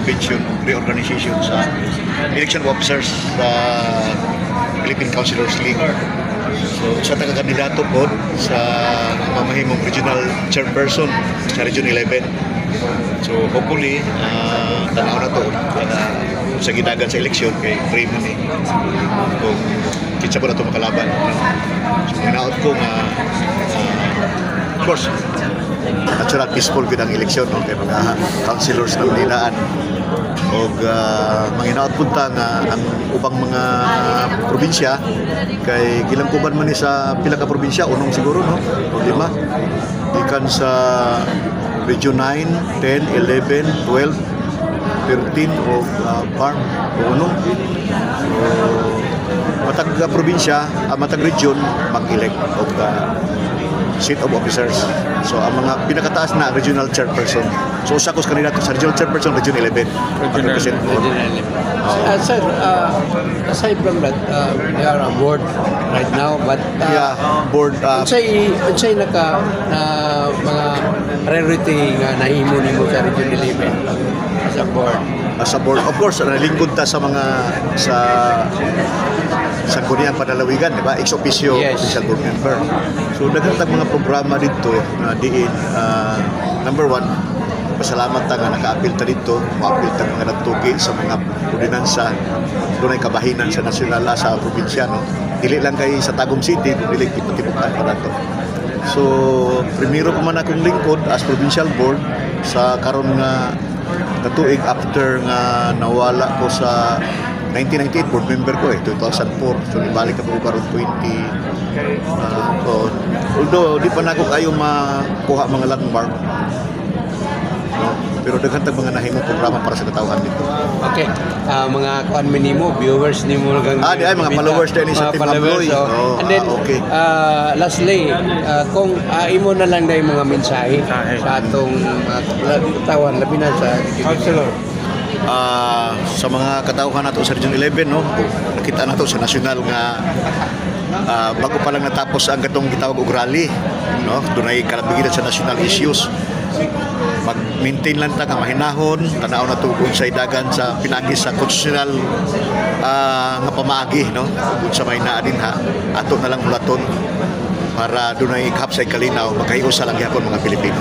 convention o reorganization sa election officers sa Philippine Councilors League. So sa taga-kandidato po sa mamahimong regional chairperson sa Region 11. So hopefully tanaw na to sa gidagan sa eleksyon kay free man eh. Kung kitsa po na ito makalaban. So minaot ko nga of course natural peaceful gud ang eleksyon no? Kay mga councilors na nilaan og manginaot punta nga ang ubang mga probinsya kay gilangkuban man ni sa pila ka probinsya unong siguro no o 5 gikan sa Region 9, 10, 11, 12, 13 o farm o unong matag probinsya matag region mag-elect og seat of officers. So ang mga pinakataas na regional chairperson. So usa ko sa kandidato sa regional chairperson Region 11. Regional 11. Sir, aside from that, we are on board right now, but board. unsay naka mga priority nga nahimo nimo sa Region 11 sa board? Sa board, of course, nalingkod ta sa mga sa Guniang Panalawigan, di ba? Ex officio official board member. So naghatag mga programa dito na diin number 1, pasalamat ta nga naka-appeal ta dito, ma-appeal ta mga nagtugi sa mga ordinansa dunay kabahinan sa nasyonal sa probinsya no. Dili lang kay sa Tagum City, dili tiputipukan pa nato. So primero pa man akong lingkod as provincial board sa karon nga katuig after nga nawala ko sa 1998 board member ko 2004. So ibalik ako karon 20 so although di pa nako kayo makuha mga landmark no? Pero daghan tag mga nahimo programa para sa katawhan dito. Okay. Mga kuan nimo, viewers nimo gang di ay mga followers din sa Team Amloy. And then okay. Lastly, kung imo na lang dai mga mensahe sa atong katawan labi na sa councilor. Sa mga katawhan nato sa Region 11 no, nakita nato sa nasyonal nga bago pa lang natapos ang gatong gitawag og rally no, dunay kalabigitan sa national issues. Mag-maintain lang ta nga mahinahon, tanaw na tugod sa idagan sa pinagis sa constitutional nga pamaagi no, ug sa may naa din ha, ato na lang mulaton para dunay kahapsay kalinaw makahiusa lang gyapon mga Pilipino.